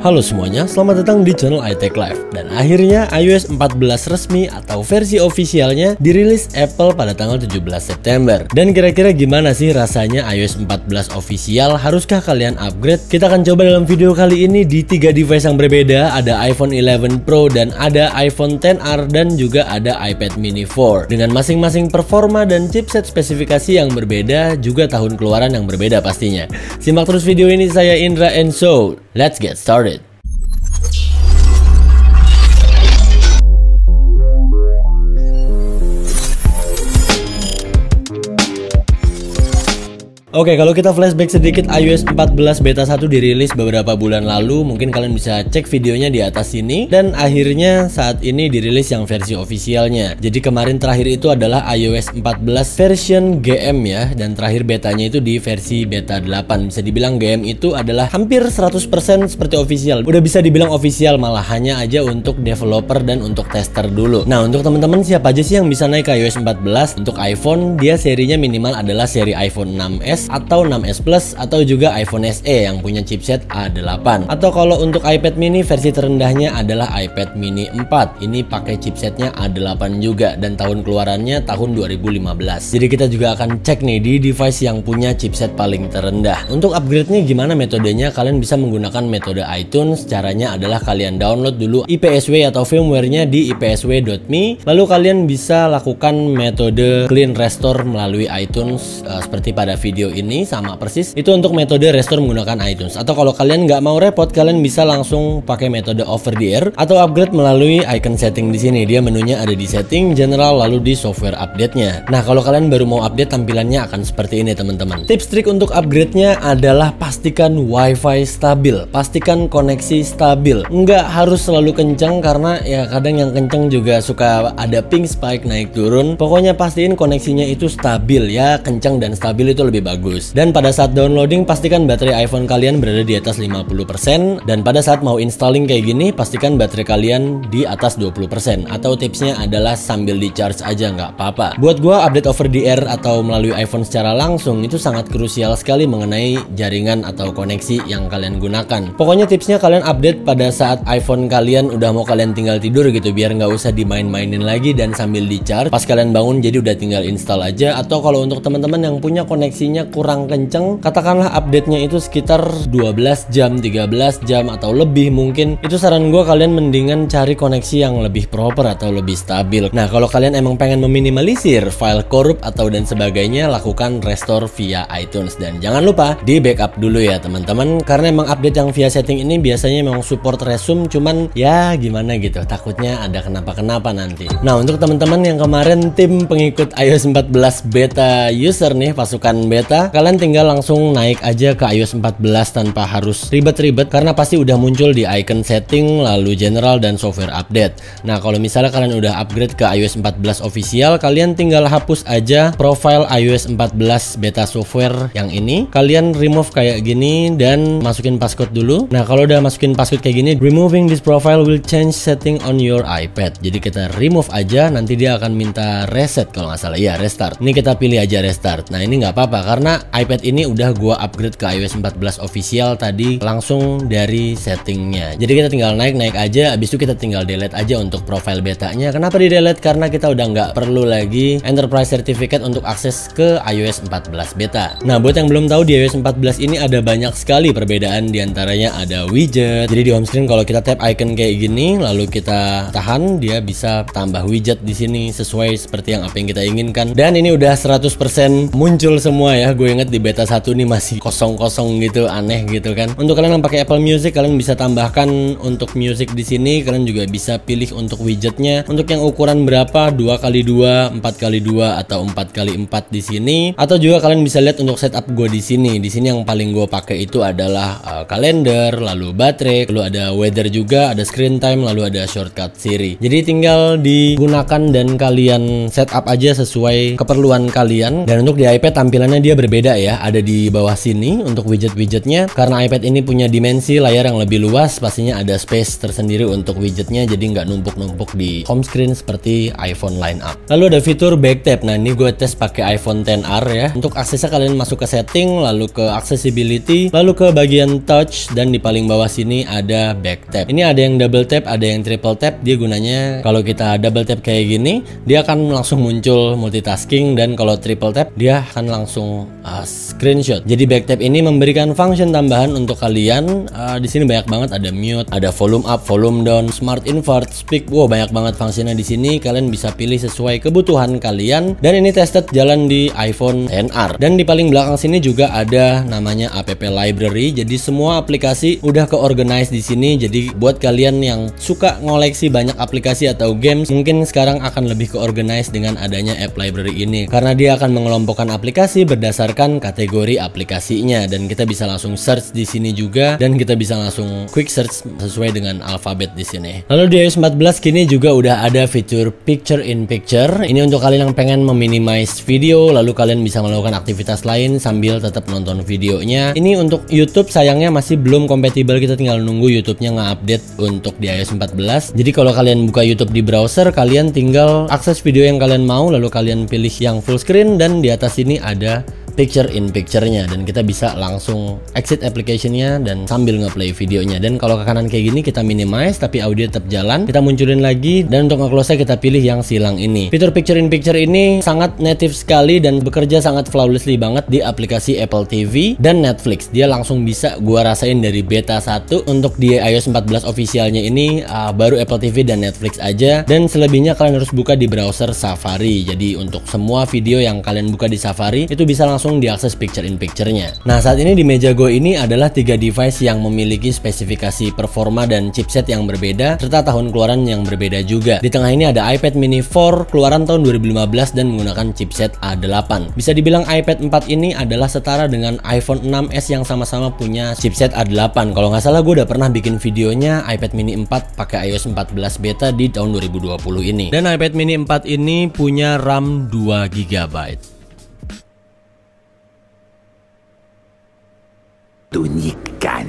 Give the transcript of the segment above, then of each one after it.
Halo semuanya, selamat datang di channel iTech Live. Dan akhirnya iOS 14 resmi atau versi ofisialnya dirilis Apple pada tanggal 17 September. Dan kira-kira gimana sih rasanya iOS 14 official? Haruskah kalian upgrade? Kita akan coba dalam video kali ini di 3 device yang berbeda. Ada iPhone 11 Pro dan ada iPhone XR dan juga ada iPad mini 4. Dengan masing-masing performa dan chipset spesifikasi yang berbeda, juga tahun keluaran yang berbeda pastinya. Simak terus video ini, saya Indra, and so let's get started. Oke, kalau kita flashback sedikit, iOS 14 beta 1 dirilis beberapa bulan lalu. Mungkin kalian bisa cek videonya di atas sini. Dan akhirnya saat ini dirilis yang versi ofisialnya. Jadi kemarin terakhir itu adalah iOS 14 version GM ya. Dan terakhir betanya itu di versi beta 8. Bisa dibilang GM itu adalah hampir 100% seperti official. Udah bisa dibilang official, malah hanya aja untuk developer dan untuk tester dulu. Nah, untuk teman-teman siapa aja sih yang bisa naik ke iOS 14? Untuk iPhone, dia serinya minimal adalah seri iPhone 6s atau 6s Plus atau juga iPhone SE yang punya chipset A8. Atau kalau untuk iPad mini, versi terendahnya adalah iPad mini 4. Ini pakai chipsetnya A8 juga dan tahun keluarannya tahun 2015. Jadi kita juga akan cek nih di device yang punya chipset paling terendah. Untuk upgrade-nya gimana metodenya? Kalian bisa menggunakan metode iTunes. Caranya adalah kalian download dulu IPSW atau firmware-nya di ipsw.me. Lalu kalian bisa lakukan metode clean restore melalui iTunes seperti pada video ini, sama persis itu untuk metode restore menggunakan iTunes. Atau kalau kalian nggak mau repot, kalian bisa langsung pakai metode over the air atau upgrade melalui icon setting di sini. Dia menunya ada di setting, general, lalu di software update-nya. Nah, kalau kalian baru mau update, tampilannya akan seperti ini teman-teman. Tips trik untuk upgrade-nya adalah pastikan WiFi stabil, pastikan koneksi stabil. Nggak harus selalu kencang karena ya kadang yang kencang juga suka ada ping spike naik turun. Pokoknya pastiin koneksinya itu stabil ya, kencang dan stabil itu lebih bagus. Dan pada saat downloading, pastikan baterai iPhone kalian berada di atas 50%. Dan pada saat mau installing kayak gini, pastikan baterai kalian di atas 20%. Atau tipsnya adalah sambil di charge aja, nggak apa-apa. Buat gua, update over the air atau melalui iPhone secara langsung itu sangat krusial sekali mengenai jaringan atau koneksi yang kalian gunakan. Pokoknya tipsnya kalian update pada saat iPhone kalian udah mau kalian tinggal tidur gitu, biar nggak usah dimain-mainin lagi dan sambil di charge. Pas kalian bangun jadi udah tinggal install aja. Atau kalau untuk teman-teman yang punya koneksinya kurang kenceng, katakanlah update-nya itu sekitar 12 jam, 13 jam atau lebih mungkin, itu saran gue kalian mendingan cari koneksi yang lebih proper atau lebih stabil. Nah, kalau kalian emang pengen meminimalisir file korup atau dan sebagainya, lakukan restore via iTunes. Dan jangan lupa di backup dulu ya teman-teman, karena emang update yang via setting ini biasanya memang support resume, cuman ya gimana gitu, takutnya ada kenapa-kenapa nanti. Nah, untuk teman-teman yang kemarin tim pengikut iOS 14 beta user nih, pasukan beta, kalian tinggal langsung naik aja ke iOS 14 tanpa harus ribet-ribet karena pasti udah muncul di icon setting, lalu general dan software update. Nah, kalau misalnya kalian udah upgrade ke iOS 14 official, kalian tinggal hapus aja profile iOS 14 beta software yang ini. Kalian remove kayak gini dan masukin passcode dulu. Nah, kalau udah masukin passcode kayak gini, removing this profile will change setting on your iPad. Jadi kita remove aja, nanti dia akan minta reset kalau nggak salah. Ya, restart. Ini kita pilih aja restart. Nah, ini nggak apa-apa karena iPad ini udah gua upgrade ke iOS 14 official tadi langsung dari settingnya. Jadi kita tinggal naik aja, abis itu kita tinggal delete aja untuk profile betanya. Kenapa di delete? Karena kita udah nggak perlu lagi enterprise certificate untuk akses ke iOS 14 beta. Nah, buat yang belum tahu, di iOS 14 ini ada banyak sekali perbedaan, diantaranya ada widget. Jadi di home screen kalau kita tap icon kayak gini lalu kita tahan, dia bisa tambah widget di sini sesuai seperti yang apa yang kita inginkan. Dan ini udah 100% muncul semua ya. Gue inget di beta 1 nih masih kosong-kosong gitu, aneh gitu kan. Untuk kalian yang pakai Apple Music, kalian bisa tambahkan untuk music di sini. Kalian juga bisa pilih untuk widgetnya, untuk yang ukuran berapa, 2x2, 4x2 atau 4x4 di sini. Atau juga kalian bisa lihat untuk setup gue di sini. Di sini yang paling gue pakai itu adalah kalender, lalu baterai, lalu ada weather juga, ada screen time, lalu ada shortcut Siri. Jadi tinggal digunakan dan kalian setup aja sesuai keperluan kalian. Dan untuk di iPad tampilannya dia berbeda ya, ada di bawah sini untuk widget-widgetnya. Karena iPad ini punya dimensi layar yang lebih luas, pastinya ada space tersendiri untuk widgetnya, jadi nggak numpuk-numpuk di home screen seperti iPhone lineup. Lalu ada fitur back tap. Nah, ini gue tes pakai iPhone XR ya. Untuk aksesnya kalian masuk ke setting, lalu ke accessibility, lalu ke bagian touch, dan di paling bawah sini ada back tap. Ini ada yang double tap, ada yang triple tap. Dia gunanya kalau kita double tap kayak gini, dia akan langsung muncul multitasking, dan kalau triple tap dia akan langsung screenshot. Jadi back tap ini memberikan function tambahan untuk kalian. Di sini banyak banget, ada mute, ada volume up, volume down, smart invert, speak. Wow, banyak banget fungsinya di sini. Kalian bisa pilih sesuai kebutuhan kalian. Dan ini tested jalan di iPhone XR. Dan di paling belakang sini juga ada namanya app library. Jadi semua aplikasi udah ke-organize di sini. Jadi buat kalian yang suka ngoleksi banyak aplikasi atau games, mungkin sekarang akan lebih ke-organize dengan adanya app library ini, karena dia akan mengelompokkan aplikasi berdasarkan kategori aplikasinya, dan kita bisa langsung search di sini juga, dan kita bisa langsung quick search sesuai dengan alfabet di sini. Lalu di iOS 14 kini juga udah ada fitur picture in picture. Ini untuk kalian yang pengen meminimize video, lalu kalian bisa melakukan aktivitas lain sambil tetap nonton videonya. Ini untuk YouTube sayangnya masih belum kompatibel, kita tinggal nunggu YouTube-nya nge-update untuk di iOS 14. Jadi kalau kalian buka YouTube di browser, kalian tinggal akses video yang kalian mau, lalu kalian pilih yang full screen, dan di atas ini ada picture in picture-nya, dan kita bisa langsung exit application-nya dan sambil nge-play videonya. Dan kalau ke kanan kayak gini kita minimize tapi audio tetap jalan, kita munculin lagi, dan untuk nge-close kita pilih yang silang ini. Fitur picture in picture ini sangat native sekali dan bekerja sangat flawlessly banget di aplikasi Apple TV dan Netflix. Dia langsung bisa gua rasain dari beta 1. Untuk di iOS 14 officialnya ini baru Apple TV dan Netflix aja, dan selebihnya kalian harus buka di browser Safari. Jadi untuk semua video yang kalian buka di Safari itu bisa langsung diakses picture in picture-nya. Nah, saat ini di meja gue ini adalah 3 device yang memiliki spesifikasi performa dan chipset yang berbeda serta tahun keluaran yang berbeda juga. Di tengah ini ada iPad mini 4 keluaran tahun 2015 dan menggunakan chipset A8. Bisa dibilang iPad 4 ini adalah setara dengan iPhone 6s yang sama-sama punya chipset A8. Kalau nggak salah gue udah pernah bikin videonya iPad mini 4 pakai iOS 14 beta di tahun 2020 ini. Dan iPad mini 4 ini punya RAM 2 GB. Tunjukkan.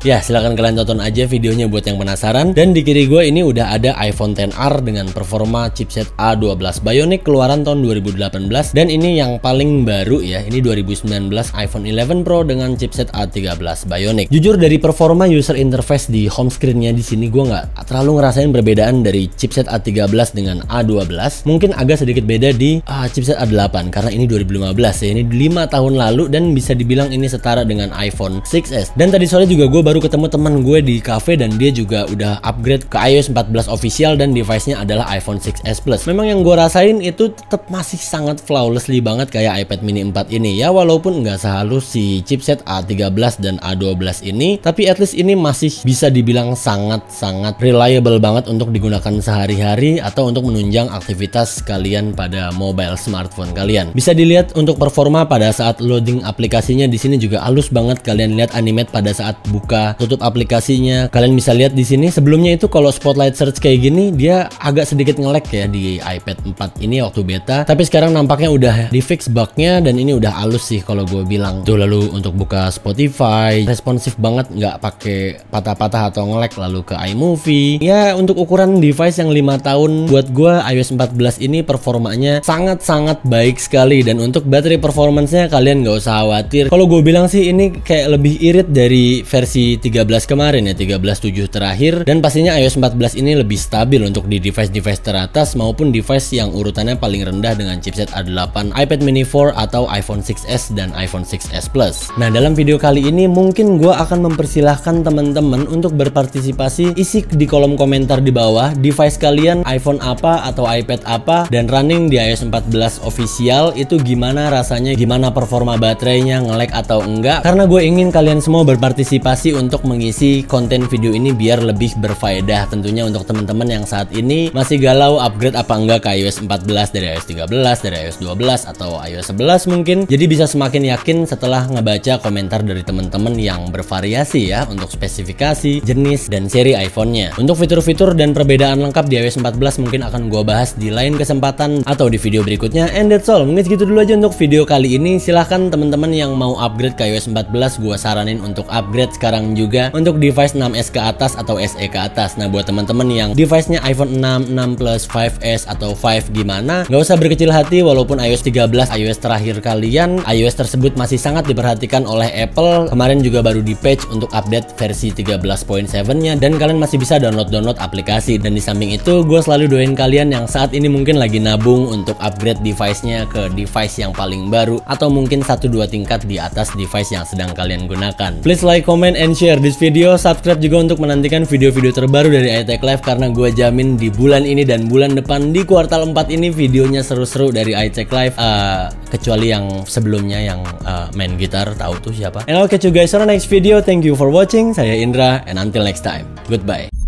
Ya, silahkan kalian tonton aja videonya buat yang penasaran. Dan di kiri gue ini udah ada iPhone XR dengan performa chipset A12 Bionic keluaran tahun 2018, dan ini yang paling baru ya. Ini 2019 iPhone 11 Pro dengan chipset A13 Bionic. Jujur dari performa user interface di home screen-nya di sini gue nggak terlalu ngerasain perbedaan dari chipset A13 dengan A12. Mungkin agak sedikit beda di chipset A8 karena ini 2015 ya. Ini 5 tahun lalu dan bisa dibilang ini setara dengan iPhone 6s. Dan tadi sore juga gue baru ketemu teman gue di cafe dan dia juga udah upgrade ke iOS 14 official dan device-nya adalah iPhone 6s Plus. Memang yang gue rasain itu tetap masih sangat flawlessly banget kayak iPad mini 4 ini ya, walaupun nggak sehalus si chipset A13 dan A12 ini, tapi at least ini masih bisa dibilang sangat-sangat reliable banget untuk digunakan sehari-hari atau untuk menunjang aktivitas kalian pada mobile smartphone kalian. Bisa dilihat untuk performa pada saat loading aplikasinya di sini juga halus banget. Kalian lihat animate pada saat buka tutup aplikasinya. Kalian bisa lihat di sini sebelumnya itu kalau spotlight search kayak gini dia agak sedikit nge-lag ya di iPad 4 ini waktu beta. Tapi sekarang nampaknya udah di fix bugnya dan ini udah halus sih kalau gue bilang. Tuh, lalu untuk buka Spotify responsif banget, nggak pakai patah-patah atau nge-lag. Lalu ke iMovie. Ya, untuk ukuran device yang 5 tahun buat gue iOS 14 ini performanya sangat-sangat baik sekali. Dan untuk baterai performance-nya kalian nggak usah khawatir. Kalau gue bilang sih ini kayak lebih irit dari versi 13 kemarin ya, 13.7 terakhir. Dan pastinya iOS 14 ini lebih stabil untuk di device-device teratas maupun device yang urutannya paling rendah dengan chipset A8, iPad mini 4 atau iPhone 6s dan iPhone 6s Plus. Nah, dalam video kali ini mungkin gue akan mempersilahkan teman-teman untuk berpartisipasi. Isi di kolom komentar di bawah device kalian iPhone apa atau iPad apa dan running di iOS 14 official itu gimana rasanya, gimana performa baterainya, nge-lag atau enggak. Karena gue ingin kalian semua berpartisipasi untuk mengisi konten video ini biar lebih berfaedah tentunya untuk teman-teman yang saat ini masih galau upgrade apa enggak ke iOS 14 dari iOS 13, dari iOS 12 atau iOS 11 mungkin. Jadi bisa semakin yakin setelah ngebaca komentar dari teman-teman yang bervariasi ya untuk spesifikasi, jenis, dan seri iPhone-nya. Untuk fitur-fitur dan perbedaan lengkap di iOS 14 mungkin akan gua bahas di lain kesempatan atau di video berikutnya. And that's all. Mungkin segitu dulu aja untuk video kali ini. Silahkan teman-teman yang mau upgrade ke iOS 14, gua saranin untuk upgrade sekarang juga untuk device 6s ke atas atau SE ke atas. Nah, buat teman-teman yang device-nya iPhone 6, 6 Plus, 5S atau 5 gimana, nggak usah berkecil hati. Walaupun iOS 13 iOS terakhir kalian, iOS tersebut masih sangat diperhatikan oleh Apple. Kemarin juga baru di patch untuk update versi 13.7-nya, dan kalian masih bisa download aplikasi. Dan di samping itu, gue selalu doain kalian yang saat ini mungkin lagi nabung untuk upgrade device-nya ke device yang paling baru atau mungkin 1-2 tingkat di atas device yang sedang kalian gunakan. Please like, comment, and share this video. Subscribe juga untuk menantikan video-video terbaru dari iTech Live, karena gue jamin di bulan ini dan bulan depan di kuartal 4 ini videonya seru-seru dari iTech Live, kecuali yang sebelumnya yang main gitar, tahu tuh siapa. And I'll catch you guys on the next video. Thank you for watching. Saya Indra, and until next time, goodbye.